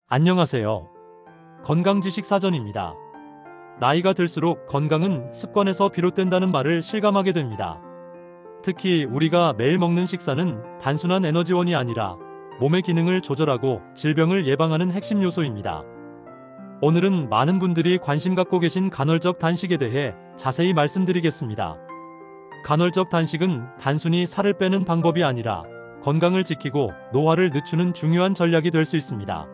안녕하세요. 건강지식 사전입니다. 나이가 들수록 건강은 습관에서 비롯된다는 말을 실감하게 됩니다. 특히 우리가 매일 먹는 식사는 단순한 에너지원이 아니라 몸의 기능을 조절하고 질병을 예방하는 핵심 요소입니다. 오늘은 많은 분들이 관심 갖고 계신 간헐적 단식에 대해 자세히 말씀드리겠습니다. 간헐적 단식은 단순히 살을 빼는 방법이 아니라 건강을 지키고 노화를 늦추는 중요한 전략이 될 수 있습니다.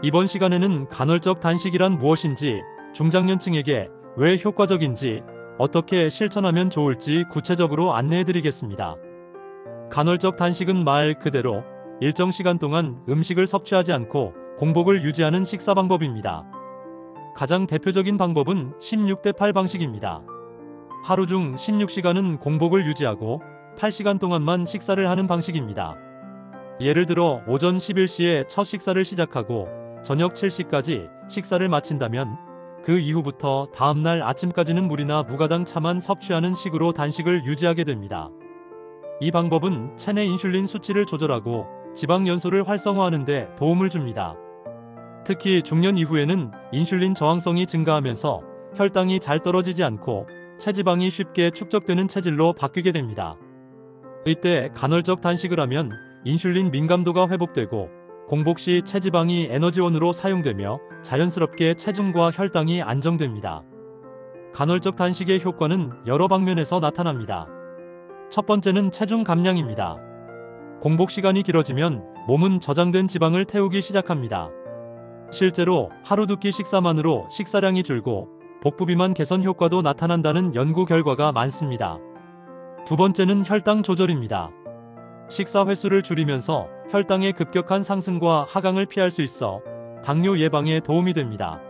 이번 시간에는 간헐적 단식이란 무엇인지, 중장년층에게 왜 효과적인지, 어떻게 실천하면 좋을지 구체적으로 안내해드리겠습니다. 간헐적 단식은 말 그대로 일정 시간 동안 음식을 섭취하지 않고 공복을 유지하는 식사 방법입니다. 가장 대표적인 방법은 16대8 방식입니다. 하루 중 16시간은 공복을 유지하고 8시간 동안만 식사를 하는 방식입니다. 예를 들어 오전 11시에 첫 식사를 시작하고 저녁 7시까지 식사를 마친다면 그 이후부터 다음날 아침까지는 물이나 무가당 차만 섭취하는 식으로 단식을 유지하게 됩니다. 이 방법은 체내 인슐린 수치를 조절하고 지방 연소를 활성화하는 데 도움을 줍니다. 특히 중년 이후에는 인슐린 저항성이 증가하면서 혈당이 잘 떨어지지 않고 체지방이 쉽게 축적되는 체질로 바뀌게 됩니다. 이때 간헐적 단식을 하면 인슐린 민감도가 회복되고 공복 시 체지방이 에너지원으로 사용되며 자연스럽게 체중과 혈당이 안정됩니다. 간헐적 단식의 효과는 여러 방면에서 나타납니다. 첫 번째는 체중 감량입니다. 공복 시간이 길어지면 몸은 저장된 지방을 태우기 시작합니다. 실제로 하루 두 끼 식사만으로 식사량이 줄고 복부 비만 개선 효과도 나타난다는 연구 결과가 많습니다. 두 번째는 혈당 조절입니다. 식사 횟수를 줄이면서 혈당의 급격한 상승과 하강을 피할 수 있어 당뇨 예방에 도움이 됩니다.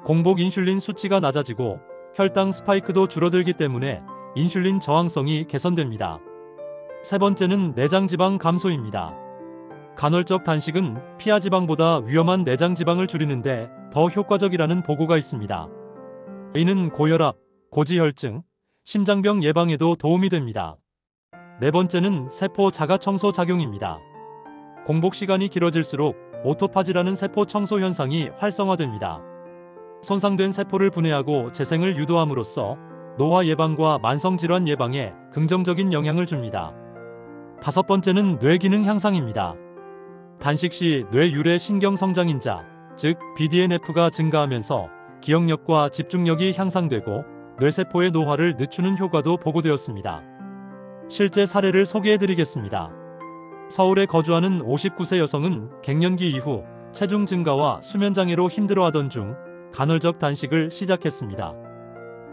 공복 인슐린 수치가 낮아지고 혈당 스파이크도 줄어들기 때문에 인슐린 저항성이 개선됩니다. 세 번째는 내장 지방 감소입니다. 간헐적 단식은 피하 지방보다 위험한 내장 지방을 줄이는데 더 효과적이라는 보고가 있습니다. 이는 고혈압, 고지혈증, 심장병 예방에도 도움이 됩니다. 네 번째는 세포 자가 청소 작용입니다. 공복 시간이 길어질수록 오토파지라는 세포 청소 현상이 활성화됩니다. 손상된 세포를 분해하고 재생을 유도함으로써 노화 예방과 만성질환 예방에 긍정적인 영향을 줍니다. 다섯 번째는 뇌 기능 향상입니다. 단식 시 뇌 유래 신경 성장인자, 즉 BDNF가 증가하면서 기억력과 집중력이 향상되고 뇌세포의 노화를 늦추는 효과도 보고되었습니다. 실제 사례를 소개해드리겠습니다. 서울에 거주하는 59세 여성은 갱년기 이후 체중 증가와 수면장애로 힘들어하던 중 간헐적 단식을 시작했습니다.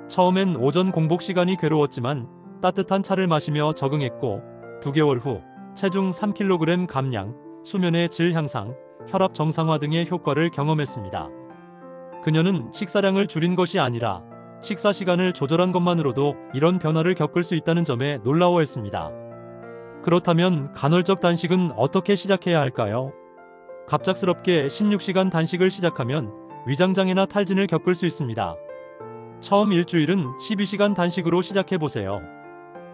처음엔 오전 공복 시간이 괴로웠지만 따뜻한 차를 마시며 적응했고 2개월 후 체중 3kg 감량, 수면의 질 향상, 혈압 정상화 등의 효과를 경험했습니다. 그녀는 식사량을 줄인 것이 아니라 식사 시간을 조절한 것만으로도 이런 변화를 겪을 수 있다는 점에 놀라워했습니다. 그렇다면 간헐적 단식은 어떻게 시작해야 할까요? 갑작스럽게 16시간 단식을 시작하면 위장장애나 탈진을 겪을 수 있습니다. 처음 일주일은 12시간 단식으로 시작해보세요.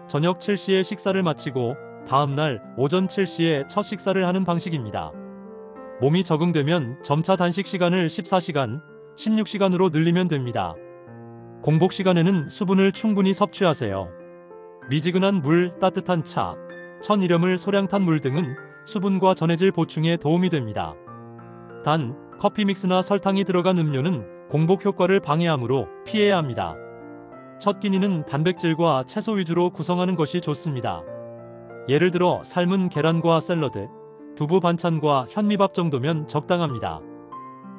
저녁 7시에 식사를 마치고 다음날 오전 7시에 첫 식사를 하는 방식입니다. 몸이 적응되면 점차 단식 시간을 14시간, 16시간으로 늘리면 됩니다. 공복 시간에는 수분을 충분히 섭취하세요. 미지근한 물, 따뜻한 차, 천일염을 소량 탄 물 등은 수분과 전해질 보충에 도움이 됩니다. 단, 커피 믹스나 설탕이 들어간 음료는 공복 효과를 방해하므로 피해야 합니다. 첫 끼니는 단백질과 채소 위주로 구성하는 것이 좋습니다. 예를 들어 삶은 계란과 샐러드, 두부 반찬과 현미밥 정도면 적당합니다.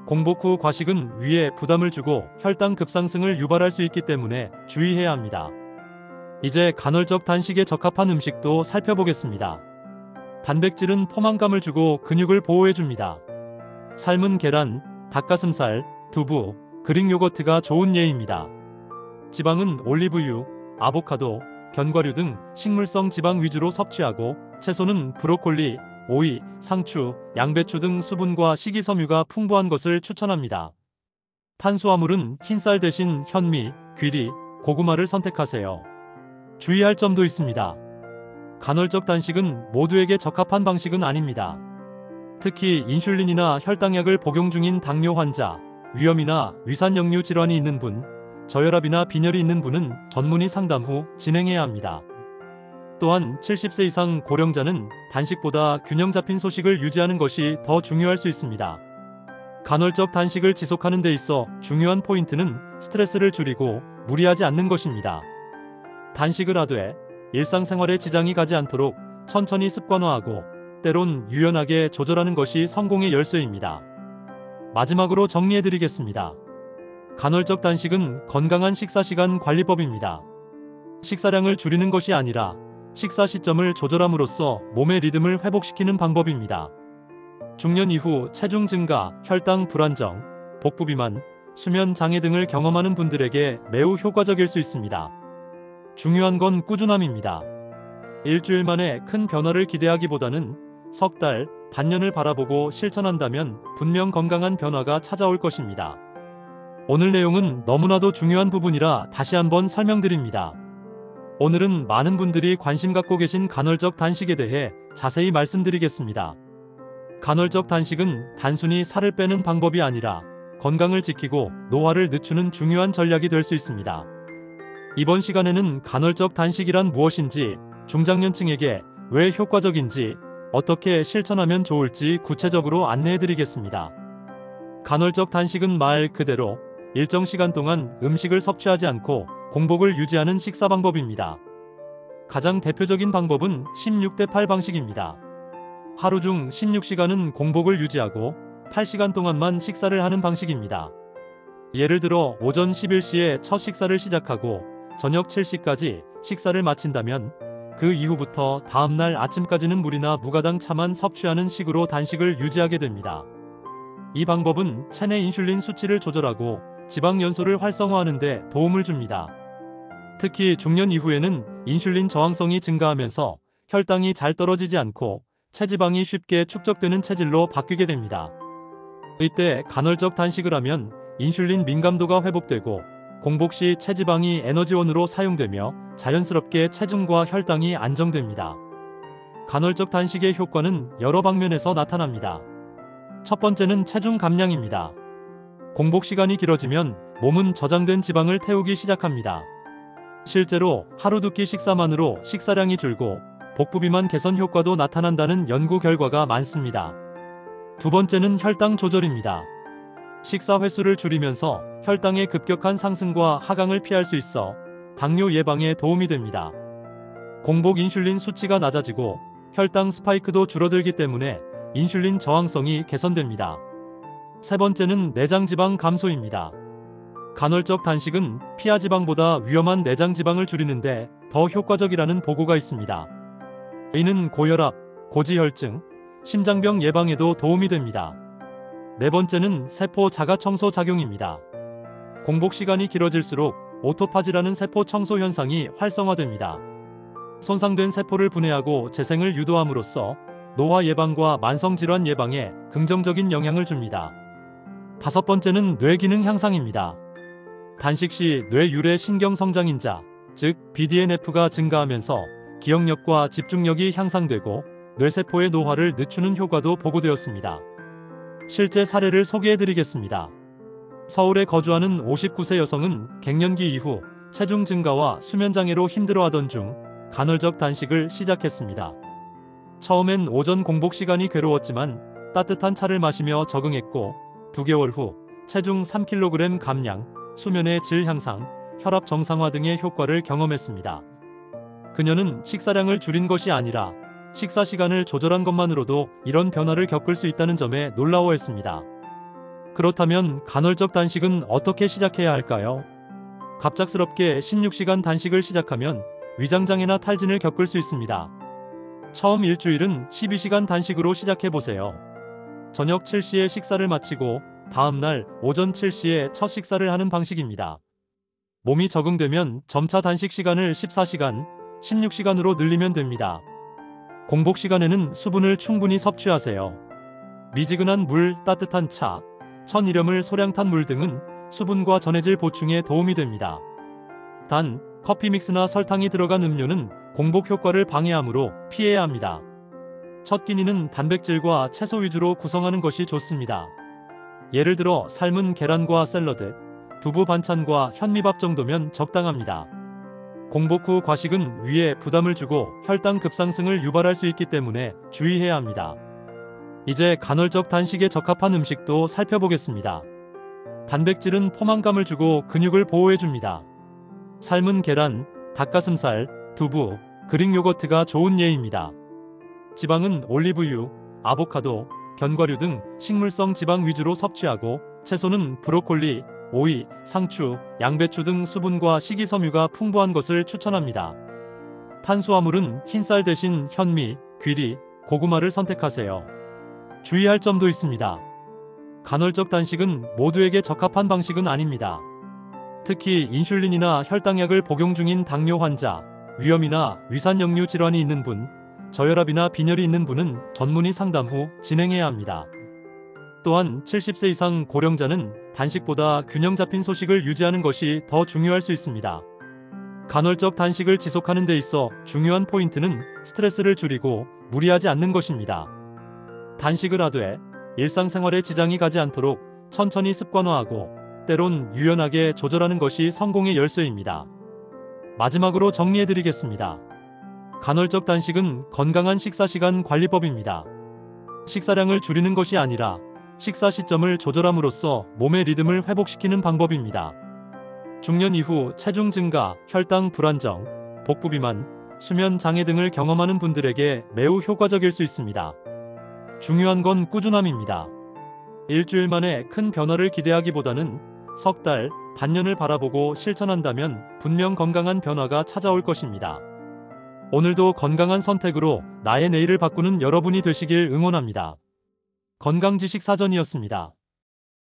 공복 후 과식은 위에 부담을 주고 혈당 급상승을 유발할 수 있기 때문에 주의해야 합니다. 이제 간헐적 단식에 적합한 음식도 살펴보겠습니다. 단백질은 포만감을 주고 근육을 보호해줍니다. 삶은 계란, 닭가슴살, 두부, 그릭 요거트가 좋은 예입니다. 지방은 올리브유, 아보카도, 견과류 등 식물성 지방 위주로 섭취하고 채소는 브로콜리, 오이, 상추, 양배추 등 수분과 식이섬유가 풍부한 것을 추천합니다. 탄수화물은 흰쌀 대신 현미, 귀리, 고구마를 선택하세요. 주의할 점도 있습니다. 간헐적 단식은 모두에게 적합한 방식은 아닙니다. 특히 인슐린이나 혈당약을 복용 중인 당뇨 환자, 위염이나 위산역류 질환이 있는 분, 저혈압이나 빈혈이 있는 분은 전문의 상담 후 진행해야 합니다. 또한 70세 이상 고령자는 단식보다 균형 잡힌 소식을 유지하는 것이 더 중요할 수 있습니다. 간헐적 단식을 지속하는 데 있어 중요한 포인트는 스트레스를 줄이고 무리하지 않는 것입니다. 단식을 하되 일상생활에 지장이 가지 않도록 천천히 습관화하고 때론 유연하게 조절하는 것이 성공의 열쇠입니다. 마지막으로 정리해드리겠습니다. 간헐적 단식은 건강한 식사시간 관리법입니다. 식사량을 줄이는 것이 아니라 식사 시점을 조절함으로써 몸의 리듬을 회복시키는 방법입니다. 중년 이후 체중 증가, 혈당 불안정, 복부 비만, 수면 장애 등을 경험하는 분들에게 매우 효과적일 수 있습니다. 중요한 건 꾸준함입니다. 일주일 만에 큰 변화를 기대하기보다는 석 달, 반년을 바라보고 실천한다면 분명 건강한 변화가 찾아올 것입니다. 오늘 내용은 너무나도 중요한 부분이라 다시 한번 설명드립니다. 오늘은 많은 분들이 관심 갖고 계신 간헐적 단식에 대해 자세히 말씀드리겠습니다. 간헐적 단식은 단순히 살을 빼는 방법이 아니라 건강을 지키고 노화를 늦추는 중요한 전략이 될 수 있습니다. 이번 시간에는 간헐적 단식이란 무엇인지, 중장년층에게 왜 효과적인지, 어떻게 실천하면 좋을지 구체적으로 안내해드리겠습니다. 간헐적 단식은 말 그대로 일정 시간 동안 음식을 섭취하지 않고 공복을 유지하는 식사 방법입니다. 가장 대표적인 방법은 16대8 방식입니다. 하루 중 16시간은 공복을 유지하고 8시간 동안만 식사를 하는 방식입니다. 예를 들어 오전 11시에 첫 식사를 시작하고 저녁 7시까지 식사를 마친다면 그 이후부터 다음날 아침까지는 물이나 무가당 차만 섭취하는 식으로 단식을 유지하게 됩니다. 이 방법은 체내 인슐린 수치를 조절하고 지방 연소를 활성화하는 데 도움을 줍니다. 특히 중년 이후에는 인슐린 저항성이 증가하면서 혈당이 잘 떨어지지 않고 체지방이 쉽게 축적되는 체질로 바뀌게 됩니다. 이때 간헐적 단식을 하면 인슐린 민감도가 회복되고 공복 시 체지방이 에너지원으로 사용되며 자연스럽게 체중과 혈당이 안정됩니다. 간헐적 단식의 효과는 여러 방면에서 나타납니다. 첫 번째는 체중 감량입니다. 공복 시간이 길어지면 몸은 저장된 지방을 태우기 시작합니다. 실제로 하루 두 끼 식사만으로 식사량이 줄고 복부 비만 개선 효과도 나타난다는 연구 결과가 많습니다. 두 번째는 혈당 조절입니다. 식사 횟수를 줄이면서 혈당의 급격한 상승과 하강을 피할 수 있어 당뇨 예방에 도움이 됩니다. 공복 인슐린 수치가 낮아지고 혈당 스파이크도 줄어들기 때문에 인슐린 저항성이 개선됩니다. 세 번째는 내장 지방 감소입니다. 간헐적 단식은 피하 지방보다 위험한 내장 지방을 줄이는데 더 효과적이라는 보고가 있습니다. 이는 고혈압, 고지혈증, 심장병 예방에도 도움이 됩니다. 네 번째는 세포 자가 청소 작용입니다. 공복 시간이 길어질수록 오토파지라는 세포 청소 현상이 활성화됩니다. 손상된 세포를 분해하고 재생을 유도함으로써 노화 예방과 만성질환 예방에 긍정적인 영향을 줍니다. 다섯 번째는 뇌 기능 향상입니다. 단식 시 뇌 유래 신경 성장인자, 즉 BDNF가 증가하면서 기억력과 집중력이 향상되고 뇌세포의 노화를 늦추는 효과도 보고되었습니다. 실제 사례를 소개해드리겠습니다. 서울에 거주하는 59세 여성은 갱년기 이후 체중 증가와 수면장애로 힘들어하던 중 간헐적 단식을 시작했습니다. 처음엔 오전 공복 시간이 괴로웠지만 따뜻한 차를 마시며 적응했고 2개월 후 체중 3kg 감량, 수면의 질 향상, 혈압 정상화 등의 효과를 경험했습니다. 그녀는 식사량을 줄인 것이 아니라 식사 시간을 조절한 것만으로도 이런 변화를 겪을 수 있다는 점에 놀라워했습니다. 그렇다면 간헐적 단식은 어떻게 시작해야 할까요? 갑작스럽게 16시간 단식을 시작하면 위장장애나 탈진을 겪을 수 있습니다. 처음 일주일은 12시간 단식으로 시작해보세요. 저녁 7시에 식사를 마치고 다음날 오전 7시에 첫 식사를 하는 방식입니다. 몸이 적응되면 점차 단식 시간을 14시간, 16시간으로 늘리면 됩니다. 공복 시간에는 수분을 충분히 섭취하세요. 미지근한 물, 따뜻한 차, 천일염을 소량 탄 물 등은 수분과 전해질 보충에 도움이 됩니다. 단, 커피 믹스나 설탕이 들어간 음료는 공복 효과를 방해하므로 피해야 합니다. 첫 끼니는 단백질과 채소 위주로 구성하는 것이 좋습니다. 예를 들어 삶은 계란과 샐러드, 두부 반찬과 현미밥 정도면 적당합니다. 공복 후 과식은 위에 부담을 주고 혈당 급상승을 유발할 수 있기 때문에 주의해야 합니다. 이제 간헐적 단식에 적합한 음식도 살펴보겠습니다. 단백질은 포만감을 주고 근육을 보호해줍니다. 삶은 계란, 닭가슴살, 두부, 그릭 요거트가 좋은 예입니다. 지방은 올리브유, 아보카도, 견과류 등 식물성 지방 위주로 섭취하고 채소는 브로콜리, 오이, 상추, 양배추 등 수분과 식이섬유가 풍부한 것을 추천합니다. 탄수화물은 흰쌀 대신 현미, 귀리, 고구마를 선택하세요. 주의할 점도 있습니다. 간헐적 단식은 모두에게 적합한 방식은 아닙니다. 특히 인슐린이나 혈당약을 복용 중인 당뇨 환자, 위염이나 위산역류 질환이 있는 분, 저혈압이나 빈혈이 있는 분은 전문의 상담 후 진행해야 합니다. 또한 70세 이상 고령자는 단식보다 균형 잡힌 소식을 유지하는 것이 더 중요할 수 있습니다. 간헐적 단식을 지속하는 데 있어 중요한 포인트는 스트레스를 줄이고 무리하지 않는 것입니다. 단식을 하되 일상생활에 지장이 가지 않도록 천천히 습관화하고 때론 유연하게 조절하는 것이 성공의 열쇠입니다. 마지막으로 정리해드리겠습니다. 간헐적 단식은 건강한 식사시간 관리법입니다. 식사량을 줄이는 것이 아니라 식사 시점을 조절함으로써 몸의 리듬을 회복시키는 방법입니다. 중년 이후 체중 증가, 혈당 불안정, 복부 비만, 수면 장애 등을 경험하는 분들에게 매우 효과적일 수 있습니다. 중요한 건 꾸준함입니다. 일주일 만에 큰 변화를 기대하기보다는 석 달, 반년을 바라보고 실천한다면 분명 건강한 변화가 찾아올 것입니다. 오늘도 건강한 선택으로 나의 내일을 바꾸는 여러분이 되시길 응원합니다. 건강지식 사전이었습니다.